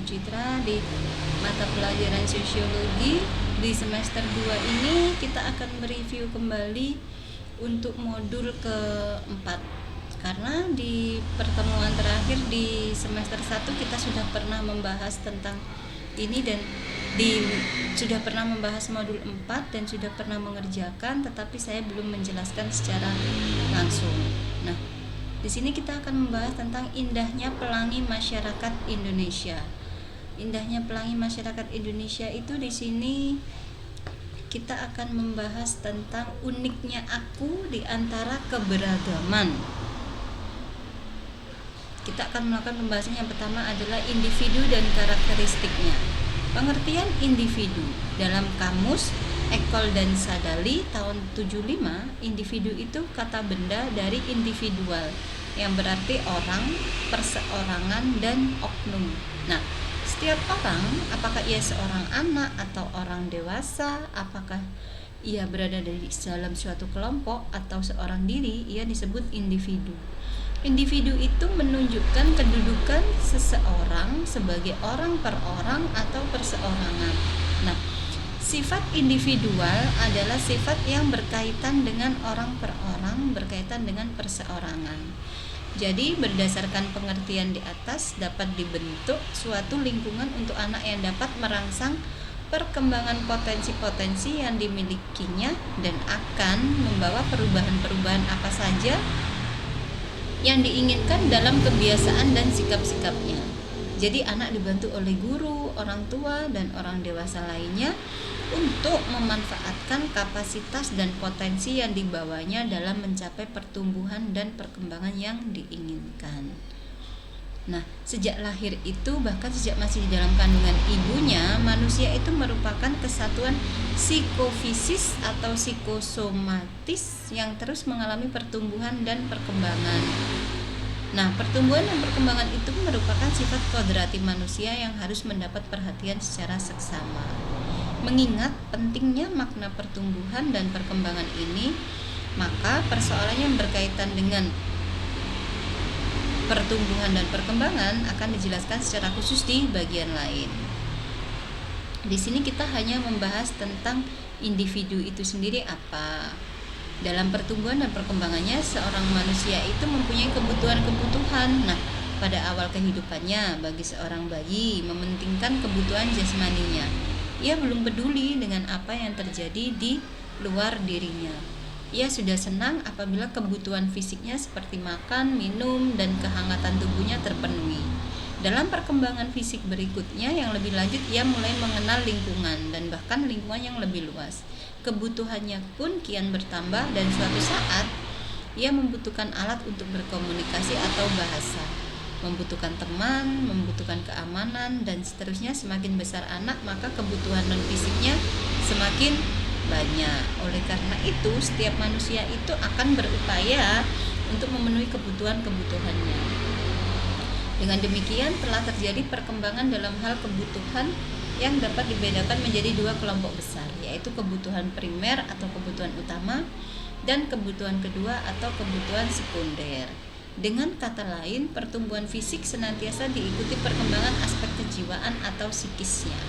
Citra di mata pelajaran sosiologi. Di semester 2 ini kita akan mereview kembali untuk modul keempat, karena di pertemuan terakhir di semester 1 kita sudah pernah membahas tentang ini dan sudah pernah membahas modul 4 dan sudah pernah mengerjakan, tetapi saya belum menjelaskan secara langsung. Nah, di sini kita akan membahas tentang indahnya pelangi masyarakat Indonesia. Indahnya pelangi masyarakat Indonesia itu di sini kita akan membahas tentang uniknya aku di antara keberagaman. Kita akan melakukan pembahasan yang pertama adalah individu dan karakteristiknya. Pengertian individu dalam kamus Ekol dan Sadali tahun 75, individu itu kata benda dari individual yang berarti orang, perseorangan, dan oknum. Nah, setiap orang, apakah ia seorang anak atau orang dewasa, apakah ia berada di dalam suatu kelompok atau seorang diri, ia disebut individu. Individu itu menunjukkan kedudukan seseorang sebagai orang per orang atau perseorangan. Nah, sifat individual adalah sifat yang berkaitan dengan orang per orang, berkaitan dengan perseorangan. Jadi, berdasarkan pengertian di atas dapat dibentuk suatu lingkungan untuk anak yang dapat merangsang perkembangan potensi-potensi yang dimilikinya dan akan membawa perubahan-perubahan apa saja yang diinginkan dalam kebiasaan dan sikap-sikapnya. Jadi anak dibantu oleh guru, orang tua, dan orang dewasa lainnya untuk memanfaatkan kapasitas dan potensi yang dibawanya dalam mencapai pertumbuhan dan perkembangan yang diinginkan. Nah, sejak lahir itu, bahkan sejak masih di dalam kandungan ibunya, manusia itu merupakan kesatuan psikofisis atau psikosomatis yang terus mengalami pertumbuhan dan perkembangan. Nah, pertumbuhan dan perkembangan itu merupakan sifat kodrati manusia yang harus mendapat perhatian secara seksama. Mengingat pentingnya makna pertumbuhan dan perkembangan ini, maka persoalan yang berkaitan dengan pertumbuhan dan perkembangan akan dijelaskan secara khusus di bagian lain. Di sini kita hanya membahas tentang individu itu sendiri apa. Dalam pertumbuhan dan perkembangannya, seorang manusia itu mempunyai kebutuhan-kebutuhan. Nah, pada awal kehidupannya, bagi seorang bayi mementingkan kebutuhan jasmaninya. Ia belum peduli dengan apa yang terjadi di luar dirinya. Ia sudah senang apabila kebutuhan fisiknya seperti makan, minum, dan kehangatan tubuhnya terpenuhi. Dalam perkembangan fisik berikutnya yang lebih lanjut, ia mulai mengenal lingkungan dan bahkan lingkungan yang lebih luas. Kebutuhannya pun kian bertambah dan suatu saat ia membutuhkan alat untuk berkomunikasi atau bahasa, membutuhkan teman, membutuhkan keamanan, dan seterusnya. Semakin besar anak, maka kebutuhan non fisiknya semakin banyak. Oleh karena itu, setiap manusia itu akan berupaya untuk memenuhi kebutuhan-kebutuhannya. Dengan demikian, telah terjadi perkembangan dalam hal kebutuhan yang dapat dibedakan menjadi dua kelompok besar, yaitu kebutuhan primer atau kebutuhan utama dan kebutuhan kedua atau kebutuhan sekunder. Dengan kata lain, pertumbuhan fisik senantiasa diikuti perkembangan aspek kejiwaan atau psikisnya.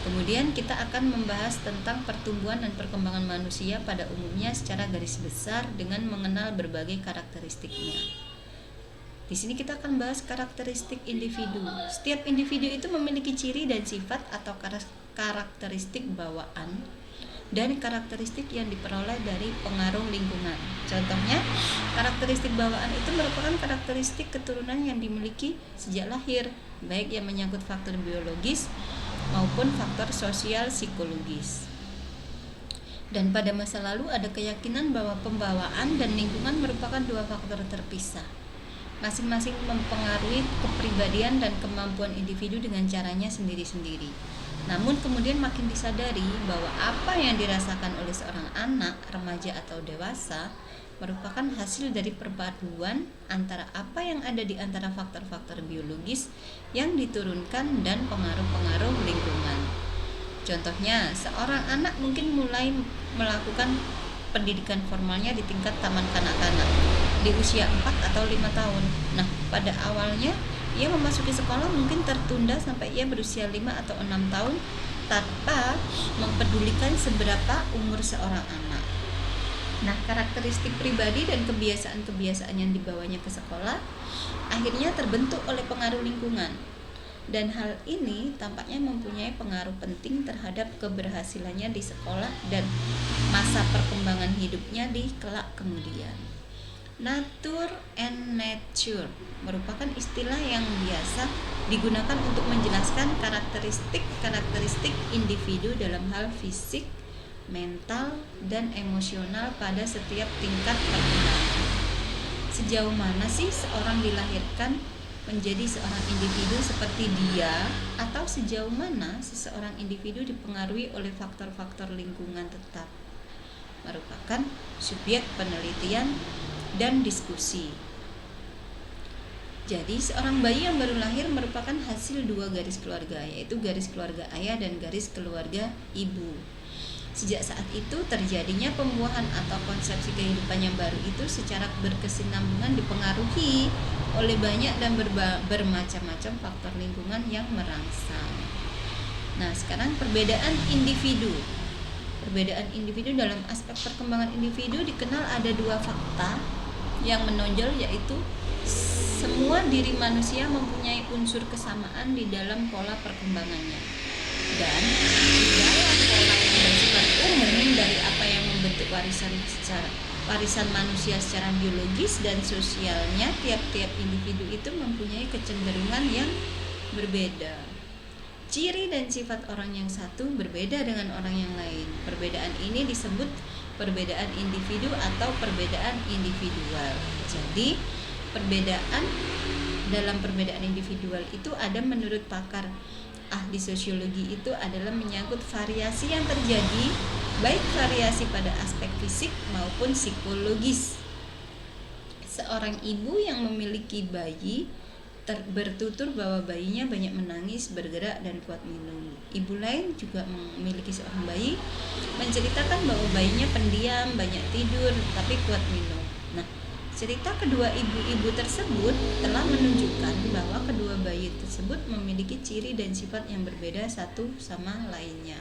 Kemudian kita akan membahas tentang pertumbuhan dan perkembangan manusia pada umumnya secara garis besar dengan mengenal berbagai karakteristiknya. Di sini kita akan bahas karakteristik individu. Setiap individu itu memiliki ciri dan sifat atau karakteristik bawaan dan karakteristik yang diperoleh dari pengaruh lingkungan. Contohnya, karakteristik bawaan itu merupakan karakteristik keturunan yang dimiliki sejak lahir, baik yang menyangkut faktor biologis maupun faktor sosial psikologis. Dan pada masa lalu ada keyakinan bahwa pembawaan dan lingkungan merupakan dua faktor terpisah. Masing-masing mempengaruhi kepribadian dan kemampuan individu dengan caranya sendiri-sendiri. Namun kemudian makin disadari bahwa apa yang dirasakan oleh seorang anak, remaja atau dewasa merupakan hasil dari perpaduan antara apa yang ada di antara faktor-faktor biologis yang diturunkan dan pengaruh-pengaruh lingkungan. Contohnya, seorang anak mungkin mulai melakukan pendidikan formalnya di tingkat taman kanak-kanak di usia 4 atau 5 tahun. Nah, pada awalnya Ia memasuki sekolah mungkin tertunda sampai ia berusia 5 atau 6 tahun tanpa mempedulikan seberapa umur seorang anak. Nah, karakteristik pribadi dan kebiasaan-kebiasaan yang dibawanya ke sekolah akhirnya terbentuk oleh pengaruh lingkungan. Dan hal ini tampaknya mempunyai pengaruh penting terhadap keberhasilannya di sekolah dan masa perkembangan hidupnya di kelak kemudian. Nature and nature merupakan istilah yang biasa digunakan untuk menjelaskan karakteristik individu dalam hal fisik, mental, dan emosional pada setiap tingkat perkembangan. Sejauh mana sih seorang dilahirkan menjadi seorang individu seperti dia, atau sejauh mana seseorang individu dipengaruhi oleh faktor-faktor lingkungan tetap, merupakan subjek penelitian dan diskusi. Jadi seorang bayi yang baru lahir merupakan hasil dua garis keluarga, yaitu garis keluarga ayah dan garis keluarga ibu. Sejak saat itu terjadinya pembuahan atau konsepsi kehidupan yang baru itu secara berkesinambungan dipengaruhi oleh banyak dan bermacam-macam faktor lingkungan yang merangsang. Nah, sekarang perbedaan individu dalam aspek perkembangan individu dikenal ada dua fakta yang menonjol, yaitu semua diri manusia mempunyai unsur kesamaan di dalam pola perkembangannya, dan di dalam pola yang bersifat umum dari apa yang membentuk warisan manusia secara biologis dan sosialnya, tiap-tiap individu itu mempunyai kecenderungan yang berbeda. Ciri dan sifat orang yang satu berbeda dengan orang yang lain. Perbedaan ini disebut perbedaan individu atau perbedaan individual. Jadi, dalam perbedaan individual itu ada, menurut pakar ahli sosiologi, itu adalah menyangkut variasi yang terjadi, baik variasi pada aspek fisik maupun psikologis. Seorang ibu yang memiliki bayi bertutur bahwa bayinya banyak menangis, bergerak, dan kuat minum. Ibu lain juga memiliki seorang bayi, menceritakan bahwa bayinya pendiam, banyak tidur, tapi kuat minum. Nah, cerita kedua ibu-ibu tersebut telah menunjukkan bahwa kedua bayi tersebut memiliki ciri dan sifat yang berbeda satu sama lainnya.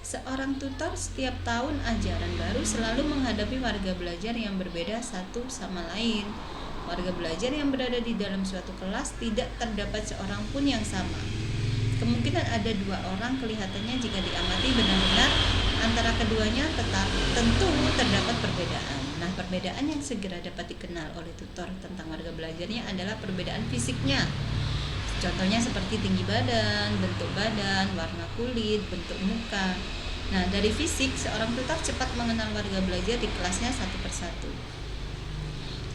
Seorang tutor setiap tahun ajaran baru selalu menghadapi warga belajar yang berbeda satu sama lain. Warga belajar yang berada di dalam suatu kelas tidak terdapat seorang pun yang sama. Kemungkinan ada dua orang kelihatannya jika diamati benar-benar antara keduanya, tetapi tentu terdapat perbedaan. Nah, perbedaan yang segera dapat dikenal oleh tutor tentang warga belajarnya adalah perbedaan fisiknya. Contohnya seperti tinggi badan, bentuk badan, warna kulit, bentuk muka. Nah, dari fisik, seorang tutor cepat mengenal warga belajar di kelasnya satu persatu.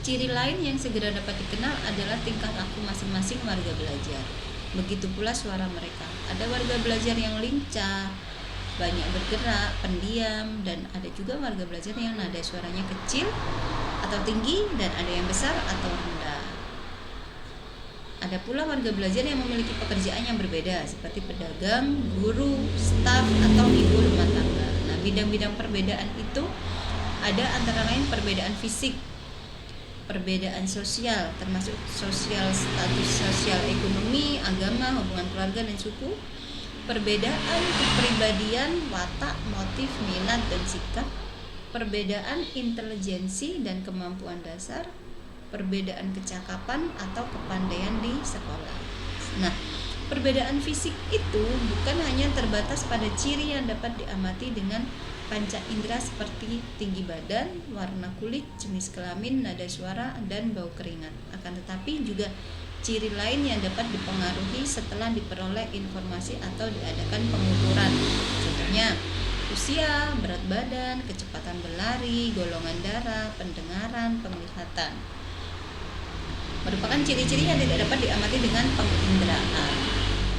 Ciri lain yang segera dapat dikenal adalah tingkah laku masing-masing warga belajar. Begitu pula suara mereka. Ada warga belajar yang lincah, banyak bergerak, pendiam, dan ada juga warga belajar yang nada suaranya kecil atau tinggi, dan ada yang besar atau rendah. Ada pula warga belajar yang memiliki pekerjaan yang berbeda, seperti pedagang, guru, staf, atau ibu rumah tangga. Nah, bidang-bidang perbedaan itu ada antara lain perbedaan fisik, perbedaan sosial, termasuk sosial, status sosial, ekonomi, agama, hubungan keluarga dan suku, perbedaan kepribadian, watak, motif, minat, dan sikap, perbedaan intelijensi dan kemampuan dasar, perbedaan kecakapan atau kepandaian di sekolah. Nah, perbedaan fisik itu bukan hanya terbatas pada ciri yang dapat diamati dengan panca indera seperti tinggi badan, warna kulit, jenis kelamin, nada suara, dan bau keringat. Akan tetapi juga ciri lain yang dapat dipengaruhi setelah diperoleh informasi atau diadakan pengukuran. Contohnya, usia, berat badan, kecepatan berlari, golongan darah, pendengaran, penglihatan. Merupakan ciri-ciri yang tidak dapat diamati dengan penginderaan.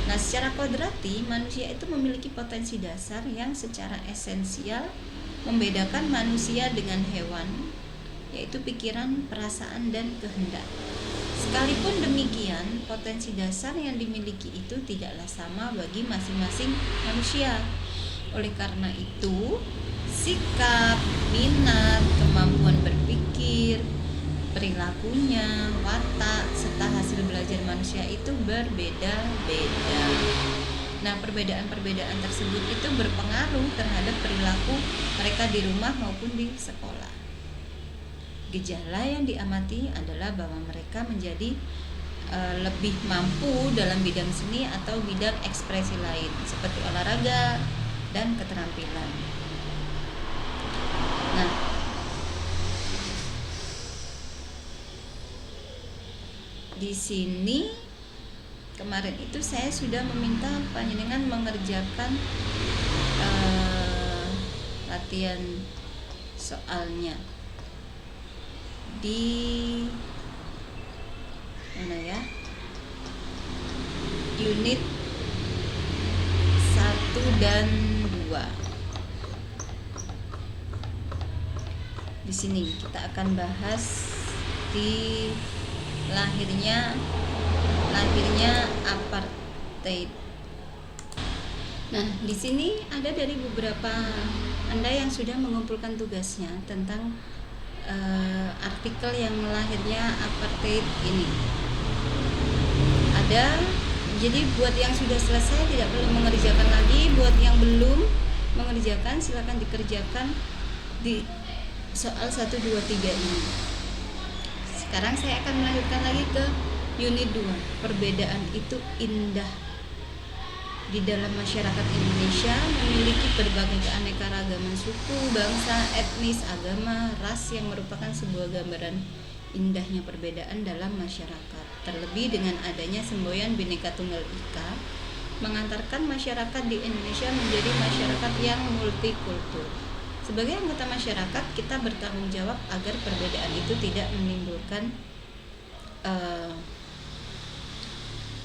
Nah, secara kodrati, manusia itu memiliki potensi dasar yang secara esensial membedakan manusia dengan hewan, yaitu pikiran, perasaan, dan kehendak. Sekalipun demikian, potensi dasar yang dimiliki itu tidaklah sama bagi masing-masing manusia. Oleh karena itu, sikap, minat, kemampuan berpikir, perilakunya, watak, serta hasil belajar manusia itu berbeda-beda. Nah, perbedaan-perbedaan tersebut itu berpengaruh terhadap perilaku mereka di rumah maupun di sekolah. Gejala yang diamati adalah bahwa mereka menjadi lebih mampu dalam bidang seni atau bidang ekspresi lain seperti olahraga dan keterampilan. Nah, di sini kemarin itu saya sudah meminta panjenengan mengerjakan latihan soalnya di mana ya, unit 1 dan 2. Di sini kita akan bahas di lahirnya apartheid. Nah, di sini ada dari beberapa Anda yang sudah mengumpulkan tugasnya tentang artikel yang lahirnya apartheid ini. Ada, jadi buat yang sudah selesai tidak perlu mengerjakan lagi, buat yang belum mengerjakan silakan dikerjakan di soal 1, 2, 3 ini. Sekarang saya akan melanjutkan lagi ke unit 2. Perbedaan itu indah. Di dalam masyarakat Indonesia memiliki berbagai keanekaragaman suku, bangsa, etnis, agama, ras yang merupakan sebuah gambaran indahnya perbedaan dalam masyarakat. Terlebih dengan adanya semboyan Bhinneka Tunggal Ika mengantarkan masyarakat di Indonesia menjadi masyarakat yang multikultur. Sebagai anggota masyarakat, kita bertanggung jawab agar perbedaan itu tidak menimbulkan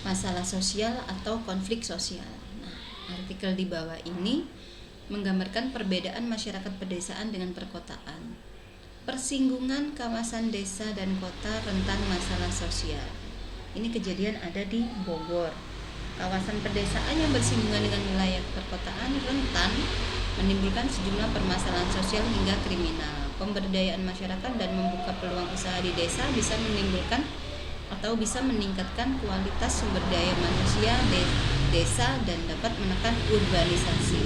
masalah sosial atau konflik sosial. Nah, artikel di bawah ini menggambarkan perbedaan masyarakat pedesaan dengan perkotaan. Persinggungan kawasan desa dan kota rentan masalah sosial. Ini kejadian ada di Bogor. Kawasan pedesaan yang bersinggungan dengan wilayah perkotaan rentan menimbulkan sejumlah permasalahan sosial hingga kriminal. Pemberdayaan masyarakat dan membuka peluang usaha di desa bisa menimbulkan atau bisa meningkatkan kualitas sumber daya manusia desa dan dapat menekan urbanisasi.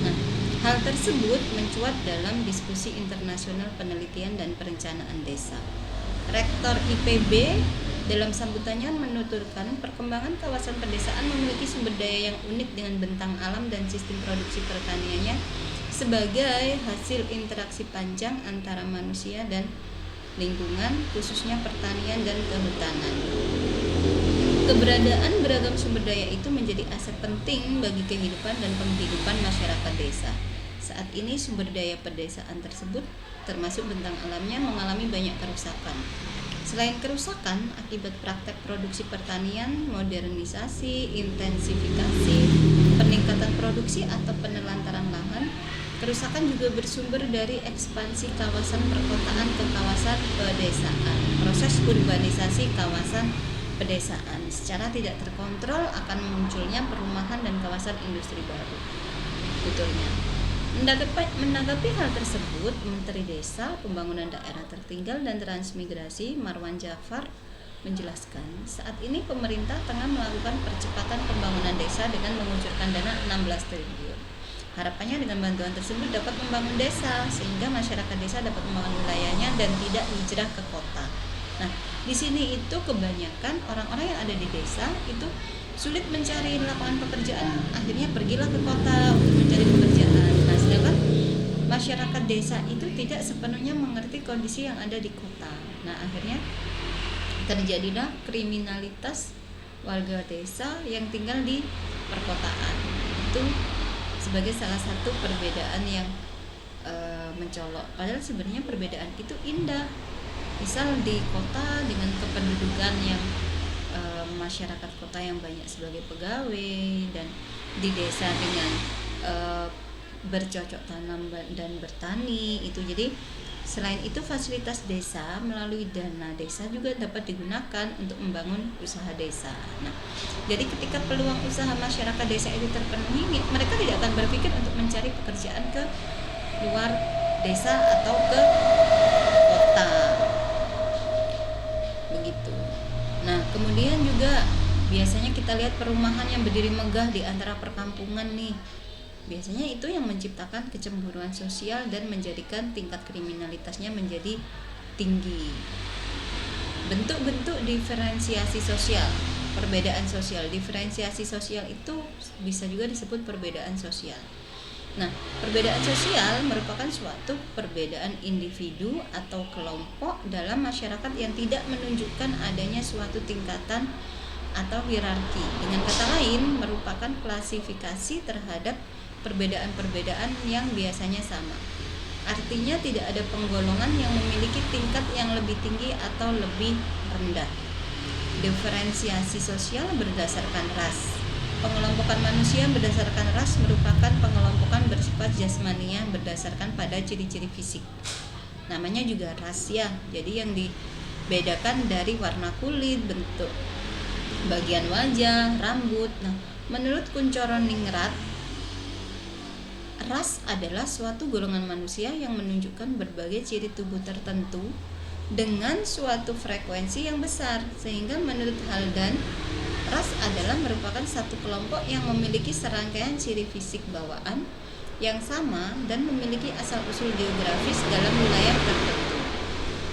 Nah, hal tersebut mencuat dalam diskusi internasional penelitian dan perencanaan desa. Rektor IPB dalam sambutannya menuturkan perkembangan kawasan pedesaan memiliki sumber daya yang unik dengan bentang alam dan sistem produksi pertaniannya sebagai hasil interaksi panjang antara manusia dan lingkungan, khususnya pertanian dan kehutanan. Keberadaan beragam sumber daya itu menjadi aset penting bagi kehidupan dan penghidupan masyarakat desa. Saat ini sumber daya pedesaan tersebut, termasuk bentang alamnya, mengalami banyak kerusakan. Selain kerusakan akibat praktek produksi pertanian, modernisasi, intensifikasi, peningkatan produksi atau penelantaran lahan, kerusakan juga bersumber dari ekspansi kawasan perkotaan ke kawasan pedesaan. Proses urbanisasi kawasan pedesaan secara tidak terkontrol akan munculnya perumahan dan kawasan industri baru. Betulnya. Menanggapi hal tersebut, Menteri Desa, Pembangunan Daerah Tertinggal dan Transmigrasi Marwan Jafar menjelaskan, saat ini pemerintah tengah melakukan percepatan pembangunan desa dengan mengucurkan dana 16 triliun. Harapannya dengan bantuan tersebut dapat membangun desa sehingga masyarakat desa dapat membangun wilayahnya dan tidak hijrah ke kota. Nah, di sini itu kebanyakan orang-orang yang ada di desa itu sulit mencari lapangan pekerjaan, akhirnya pergilah ke kota untuk mencari pekerjaan. Nah, sedangkan masyarakat desa itu tidak sepenuhnya mengerti kondisi yang ada di kota. Nah, akhirnya terjadilah kriminalitas warga desa yang tinggal di perkotaan. Itu sebagai salah satu perbedaan yang mencolok. Padahal sebenarnya perbedaan itu indah. Misal di kota dengan kependudukan yang masyarakat kota yang banyak sebagai pegawai, dan di desa dengan bercocok tanam dan bertani itu. Jadi selain itu fasilitas desa melalui dana desa juga dapat digunakan untuk membangun usaha desa. Nah, jadi ketika peluang usaha masyarakat desa itu terpenuhi, mereka tidak akan berpikir untuk mencari pekerjaan ke luar desa atau ke kota. begitu. Nah, kemudian juga biasanya kita lihat perumahan yang berdiri megah di antara perkampungan nih. Biasanya itu yang menciptakan kecemburuan sosial dan menjadikan tingkat kriminalitasnya menjadi tinggi. Bentuk-bentuk diferensiasi sosial, perbedaan sosial. Diferensiasi sosial itu bisa juga disebut perbedaan sosial. Nah, perbedaan sosial merupakan suatu perbedaan individu atau kelompok dalam masyarakat yang tidak menunjukkan adanya suatu tingkatan atau hierarki. Dengan kata lain, merupakan klasifikasi terhadap perbedaan-perbedaan yang biasanya sama. Artinya tidak ada penggolongan yang memiliki tingkat yang lebih tinggi atau lebih rendah. Diferensiasi sosial berdasarkan ras. Pengelompokan manusia berdasarkan ras merupakan pengelompokan bersifat jasmania berdasarkan pada ciri-ciri fisik. Namanya juga ras ya. Jadi yang dibedakan dari warna kulit, bentuk bagian wajah, rambut. Nah, menurut Kunchoro-Ningrat, ras adalah suatu golongan manusia yang menunjukkan berbagai ciri tubuh tertentu dengan suatu frekuensi yang besar, sehingga menurut Haldane, ras adalah merupakan satu kelompok yang memiliki serangkaian ciri fisik bawaan yang sama dan memiliki asal-usul geografis dalam wilayah tertentu.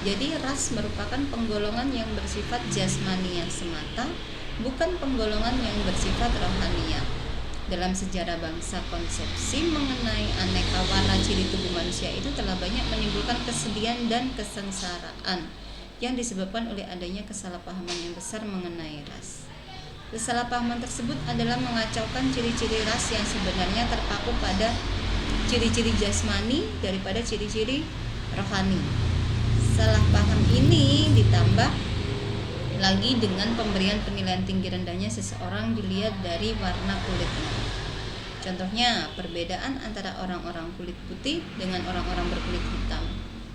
Jadi ras merupakan penggolongan yang bersifat jasmania semata, bukan penggolongan yang bersifat rohania. Dalam sejarah bangsa, konsepsi mengenai aneka warna ciri tubuh manusia itu telah banyak menimbulkan kesedihan dan kesengsaraan yang disebabkan oleh adanya kesalahpahaman yang besar mengenai ras. Kesalahpahaman tersebut adalah mengacaukan ciri-ciri ras yang sebenarnya terpaku pada ciri-ciri jasmani daripada ciri-ciri rohani. Salah paham ini ditambah lagi dengan pemberian penilaian tinggi rendahnya seseorang dilihat dari warna kulitnya. Contohnya, perbedaan antara orang-orang kulit putih dengan orang-orang berkulit hitam.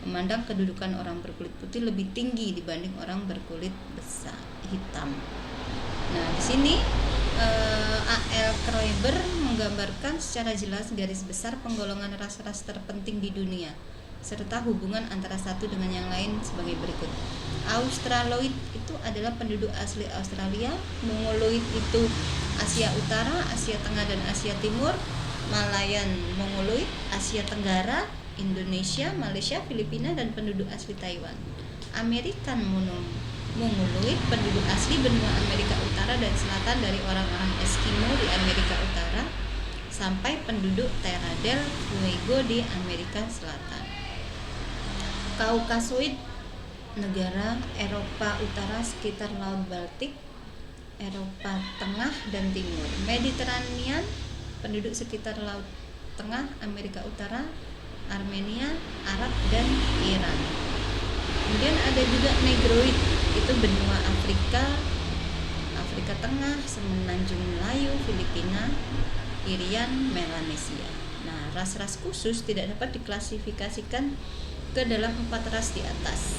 Memandang kedudukan orang berkulit putih lebih tinggi dibanding orang berkulit hitam. Nah, di sini A.L. Kroeber menggambarkan secara jelas garis besar penggolongan ras-ras terpenting di dunia serta hubungan antara satu dengan yang lain sebagai berikut. Australoid itu adalah penduduk asli Australia, Mongoloid itu Asia Utara, Asia Tengah dan Asia Timur, Malayan Mongoloid, Asia Tenggara, Indonesia, Malaysia, Filipina dan penduduk asli Taiwan. American Mongoloid, penduduk asli benua Amerika Utara dan Selatan dari orang-orang Eskimo di Amerika Utara sampai penduduk Terra del Fuego di Amerika Selatan. Kaukasoid, negara Eropa Utara sekitar Laut Baltik, Eropa Tengah dan Timur. Mediterranean, penduduk sekitar Laut Tengah, Amerika Utara, Armenia, Arab dan Iran. Kemudian ada juga Negroid, itu benua Afrika, Afrika Tengah, Semenanjung Melayu, Filipina, Irian, Melanesia. Nah, ras-ras khusus tidak dapat diklasifikasikan ke dalam 4 ras di atas.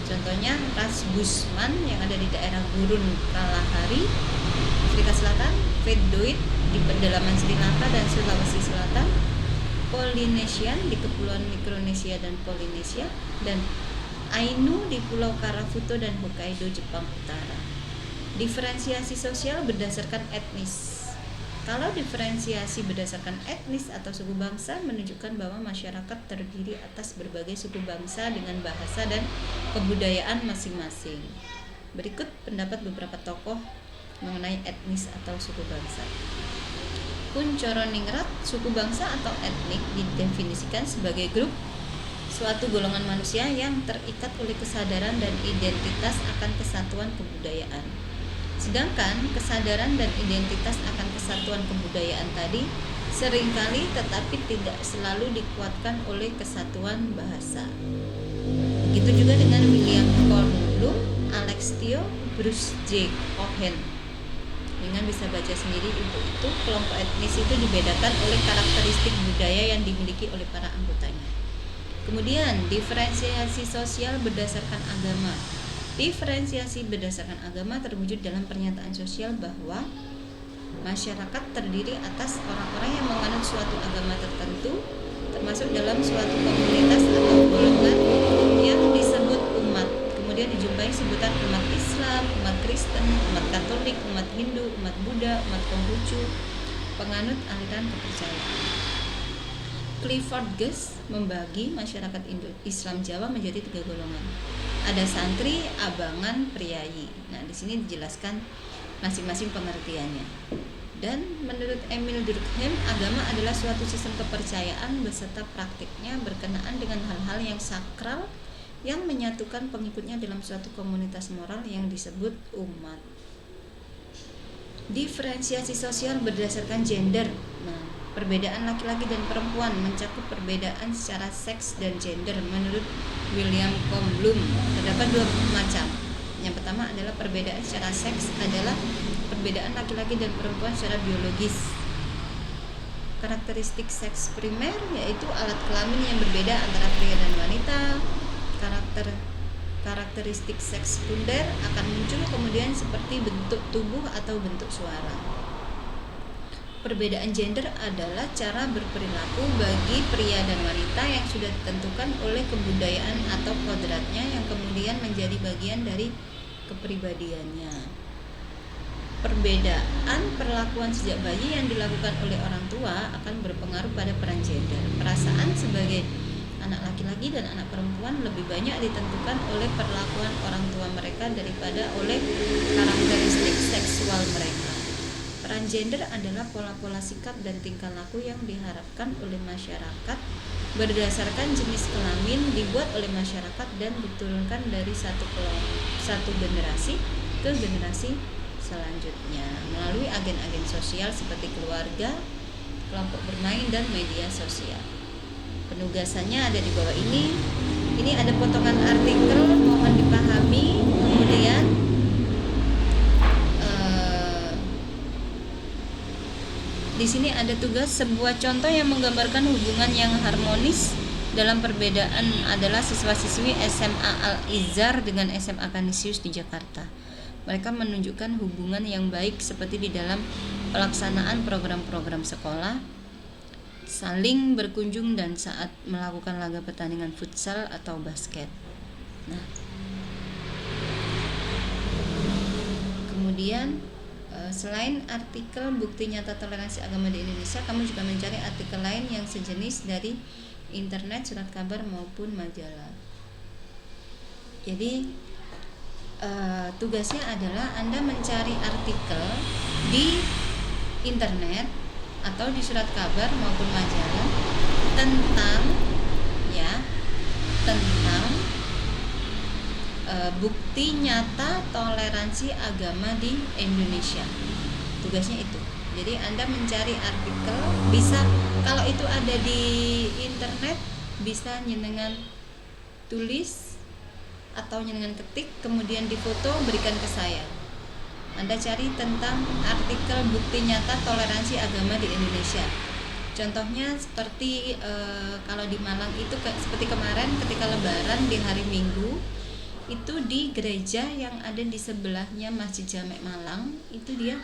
Contohnya ras Bushman yang ada di daerah gurun Kalahari, Afrika Selatan, Veddoid di pedalaman Sri Lanka dan Sulawesi Selatan, Polynesian di kepulauan Mikronesia dan Polinesia, dan Ainu di Pulau Karafuto dan Hokkaido, Jepang Utara. Diferensiasi sosial berdasarkan etnis. Kalau diferensiasi berdasarkan etnis atau suku bangsa menunjukkan bahwa masyarakat terdiri atas berbagai suku bangsa dengan bahasa dan kebudayaan masing-masing. Berikut pendapat beberapa tokoh mengenai etnis atau suku bangsa. Kunchoro-Ningrat, suku bangsa atau etnik didefinisikan sebagai grup suatu golongan manusia yang terikat oleh kesadaran dan identitas akan kesatuan kebudayaan. Sedangkan kesadaran dan identitas akan kesatuan kebudayaan tadi seringkali tetapi tidak selalu dikuatkan oleh kesatuan bahasa. Begitu juga dengan William Kornblum, Alex Tio, Bruce J. Cohen. Dengan bisa baca sendiri untuk itu, kelompok etnis itu dibedakan oleh karakteristik budaya yang dimiliki oleh para anggotanya. Kemudian, diferensiasi sosial berdasarkan agama. Diferensiasi berdasarkan agama terwujud dalam pernyataan sosial bahwa masyarakat terdiri atas orang-orang yang menganut suatu agama tertentu, termasuk dalam suatu komunitas atau golongan yang disebut umat. Kemudian juga dijumpai sebutan umat Islam, umat Kristen, umat Katolik, umat Hindu, umat Buddha, umat Konghucu, penganut aliran kepercayaan. Clifford Guest membagi masyarakat Islam Jawa menjadi 3 golongan. Ada santri, abangan, priayi. Nah, di sini dijelaskan masing-masing pengertiannya. Dan menurut Emil Durkheim, agama adalah suatu sistem kepercayaan beserta praktiknya berkenaan dengan hal-hal yang sakral yang menyatukan pengikutnya dalam suatu komunitas moral yang disebut umat. Diferensiasi sosial berdasarkan gender. Nah, perbedaan laki-laki dan perempuan mencakup perbedaan secara seks dan gender. Menurut William Bloom, terdapat 2 macam. Yang pertama adalah perbedaan secara seks adalah perbedaan laki-laki dan perempuan secara biologis. Karakteristik seks primer yaitu alat kelamin yang berbeda antara pria dan wanita. Karakteristik seks sekunder akan muncul kemudian seperti bentuk tubuh atau bentuk suara. Perbedaan gender adalah cara berperilaku bagi pria dan wanita yang sudah ditentukan oleh kebudayaan atau kodratnya yang kemudian menjadi bagian dari kepribadiannya. Perbedaan perlakuan sejak bayi yang dilakukan oleh orang tua akan berpengaruh pada peran gender. Perasaan sebagai anak laki-laki dan anak perempuan lebih banyak ditentukan oleh perlakuan orang tua mereka daripada oleh karakteristik seksual mereka. Peran gender adalah pola-pola sikap dan tingkah laku yang diharapkan oleh masyarakat berdasarkan jenis kelamin, dibuat oleh masyarakat dan diturunkan dari satu generasi ke generasi selanjutnya melalui agen-agen sosial seperti keluarga, kelompok bermain, dan media sosial. Penugasannya ada di bawah ini. Ini ada potongan artikel, mohon dipahami. Kemudian di sini ada tugas sebuah contoh yang menggambarkan hubungan yang harmonis dalam perbedaan adalah siswa-siswi SMA Al-Izhar dengan SMA Kanisius di Jakarta. Mereka menunjukkan hubungan yang baik seperti di dalam pelaksanaan program-program sekolah, saling berkunjung dan saat melakukan laga pertandingan futsal atau basket. Nah, kemudian selain artikel bukti nyata toleransi agama di Indonesia, kamu juga mencari artikel lain yang sejenis dari internet, surat kabar maupun majalah. Jadi tugasnya adalah Anda mencari artikel di internet atau di surat kabar maupun majalah tentang bukti nyata toleransi agama di Indonesia. Tugasnya itu. Jadi Anda mencari artikel, bisa kalau itu ada di internet bisa nyenengan tulis atau nyenengan ketik kemudian difoto berikan ke saya. Anda cari tentang artikel bukti nyata toleransi agama di Indonesia. Contohnya seperti kalau di Malang itu seperti kemarin ketika Lebaran di hari Minggu itu di gereja yang ada di sebelahnya Masjid Jamek Malang itu dia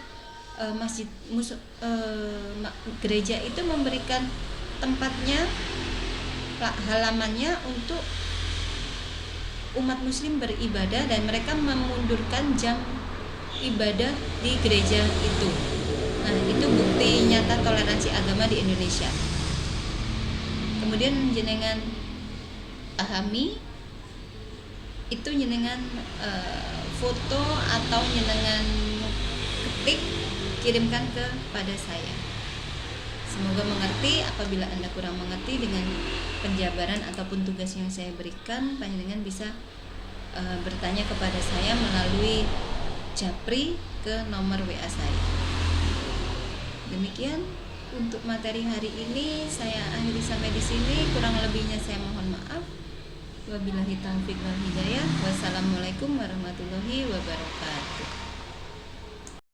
gereja itu memberikan tempatnya halamannya untuk umat muslim beribadah dan mereka memundurkan jam ibadah di gereja itu. Nah, itu bukti nyata toleransi agama di Indonesia. Kemudian jenengan pahami itu jenengan foto atau jenengan ketik kirimkan kepada saya. Semoga mengerti. Apabila Anda kurang mengerti dengan penjabaran ataupun tugas yang saya berikan, panjenengan bisa bertanya kepada saya melalui Japri ke nomor WA saya. Demikian untuk materi hari ini, saya akhiri sampai di sini. Kurang lebihnya saya mohon maaf. Wabillahi taufiq wal hidayah. Wassalamualaikum warahmatullahi wabarakatuh.